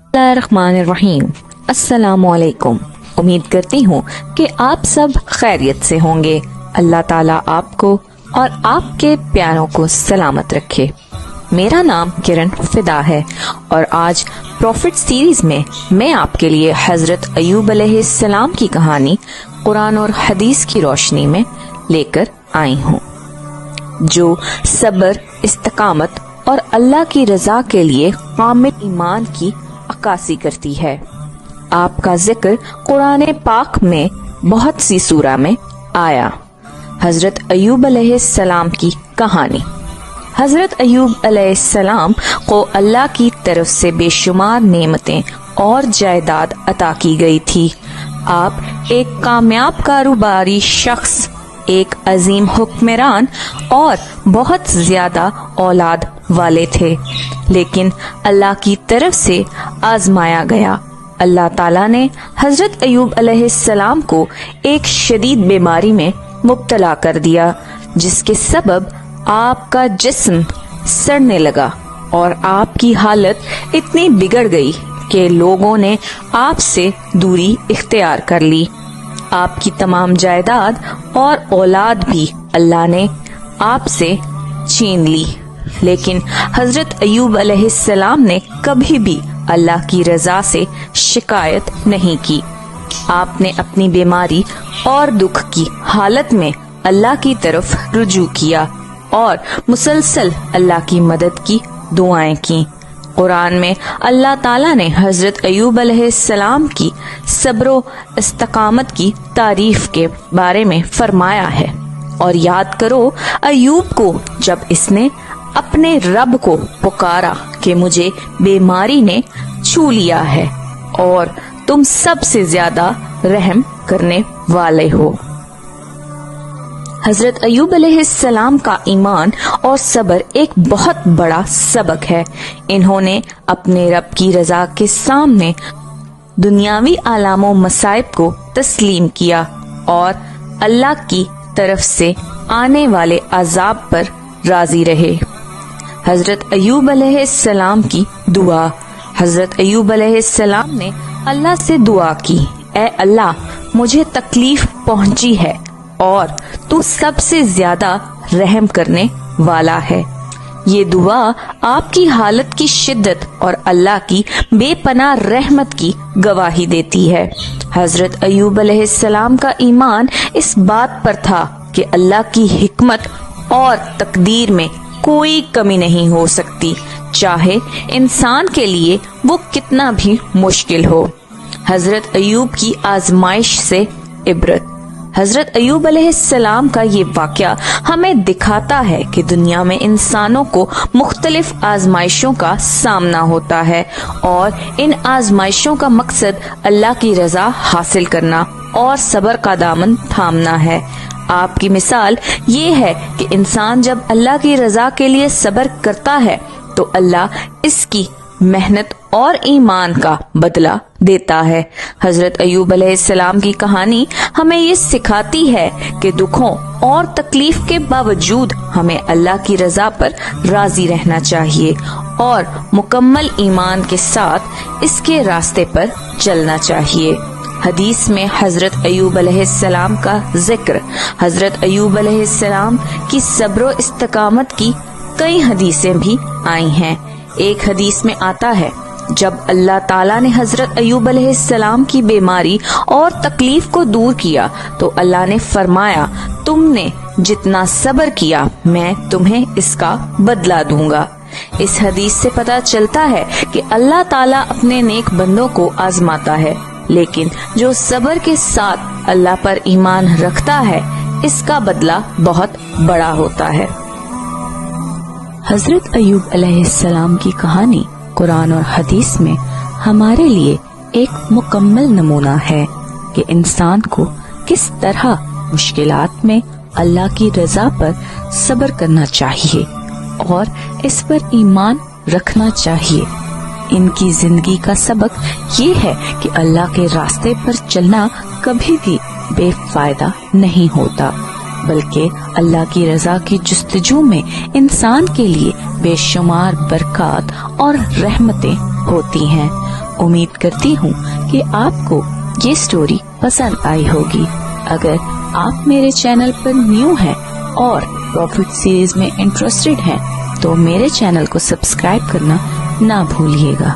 बिस्मिल्लाहिर्रहमानिर्रहीम। अस्सलामु अलैकुम। उम्मीद करती हूँ कि आप सब खैरियत से होंगे। अल्लाह ताला आपको और आपके प्यारों को सलामत रखे। मेरा नाम किरण फिदा है और आज प्रॉफिट सीरीज में मैं आपके लिए हजरत अय्यूब अलैहिस्सलाम की कहानी कुरान और हदीस की रोशनी में लेकर आई हूँ, जो सब्र, इस्तकामत और अल्लाह की रजा के लिए कामिल ईमान की अक्कासी करती है। आपका जिक्र कुरान पाक में बहुत सी सूरा में आया। हजरत अय्यूब अलैहिस्सलाम की कहानी। हजरत अय्यूब अलैहिस्सलाम को अल्लाह की तरफ से बेशुमार नेमतें और जायदाद अता की गई थी। आप एक कामयाब कारोबारी शख्स, एक अजीम हुक्मरान और बहुत ज्यादा औलाद वाले थे, लेकिन अल्लाह की तरफ से आजमाया गया। अल्लाह ताला ने हजरत अय्यूब अलैहिस्सलाम को एक शदीद बीमारी में मुब्तला कर दिया, जिसके सबब आपका जिस्म सड़ने लगा और आपकी हालत इतनी बिगड़ गई कि लोगों ने आपसे दूरी इख्तियार कर ली। आपकी तमाम जायदाद और औलाद भी अल्लाह ने आपसे छीन ली, लेकिन हजरत अय्यूब अलैहिस्सलाम ने कभी भी अल्लाह की रजा से शिकायत नहीं की। आपने अपनी बीमारी और दुख की हालत में अल्लाह की तरफ रुजू किया और मुसलसल अल्लाह की मदद की दुआएं की। कुरान में अल्लाह ताला ने हजरत अय्यूब अलैहिस्सलाम की सब्र इस्तकामत की तारीफ के बारे में फरमाया है, और याद करो अय्यूब को जब इसने अपने रब को पुकारा कि मुझे बीमारी ने छू लिया है और तुम सबसे ज्यादा रहम करने वाले हो। हजरत अय्यूब अलैहिस्सलाम का ईमान और सब्र एक बहुत बड़ा सबक है। इन्होंने अपने रब की रजा के सामने दुनियावी आलामों मसाइब को तस्लीम किया और अल्लाह की तरफ से आने वाले अजाब पर राजी रहे। हजरत अय्यूब अलैहिस्सलाम की दुआ। हजरत अय्यूब अलैहिस्सलाम ने अल्लाह से दुआ की, ऐ अल्लाह, मुझे तकलीफ पहुंची है और तू सबसे ज्यादा रहम करने वाला है। ये दुआ आपकी हालत की शिद्दत और अल्लाह की बेपनाह रहमत की गवाही देती है। हजरत अय्यूब अलैहिस्सलाम का ईमान इस बात पर था कि अल्लाह की हिकमत और तकदीर में कोई कमी नहीं हो सकती, चाहे इंसान के लिए वो कितना भी मुश्किल हो। हजरत अय्यूब की आजमाइश से इबरत। हजरत अय्यूब अलैहिस्सलाम का ये वाकया हमें दिखाता है कि दुनिया में इंसानों को मुख्तलिफ आजमाइशों का सामना होता है और इन आजमाइशों का मकसद अल्लाह की रजा हासिल करना और सब्र का दामन थामना है। आपकी मिसाल ये है कि इंसान जब अल्लाह की रजा के लिए सब्र करता है तो अल्लाह इसकी मेहनत और ईमान का बदला देता है। हजरत अय्यूब अलैहिस्सलाम की कहानी हमें ये सिखाती है कि दुखों और तकलीफ के बावजूद हमें अल्लाह की रजा पर राजी रहना चाहिए और मुकम्मल ईमान के साथ इसके रास्ते पर चलना चाहिए। हदीस में हजरत अय्यूब अलैहिस्सलाम का जिक्र। हजरत अय्यूब अलैहिस्सलाम की सब्र इस्तकामत की कई हदीसें भी आई हैं। एक हदीस में आता है, जब अल्लाह ताला ने हजरत अय्यूब अलैहिस्सलाम की बीमारी और तकलीफ को दूर किया तो अल्लाह ने फरमाया, तुमने जितना सब्र किया मैं तुम्हें इसका बदला दूंगा। इस हदीस से पता चलता है कि अल्लाह ताला अपने नेक बंदों को आजमाता है, लेकिन जो सब्र के साथ अल्लाह पर ईमान रखता है इसका बदला बहुत बड़ा होता है। हजरत अय्यूब अलैहिस्सलाम की कहानी कुरान और हदीस में हमारे लिए एक मुकम्मल नमूना है कि इंसान को किस तरह मुश्किलात में अल्लाह की रजा पर सब्र करना चाहिए और इस पर ईमान रखना चाहिए। इनकी जिंदगी का सबक ये है कि अल्लाह के रास्ते पर चलना कभी भी बेफायदा नहीं होता, बल्कि अल्लाह की रजा की जुस्तजू में इंसान के लिए बेशुमार बरकत और रहमतें होती हैं। उम्मीद करती हूँ कि आपको ये स्टोरी पसंद आई होगी। अगर आप मेरे चैनल पर न्यू हैं और प्रॉफिट सीरीज में इंटरेस्टेड हैं तो मेरे चैनल को सब्सक्राइब करना ना भूलिएगा।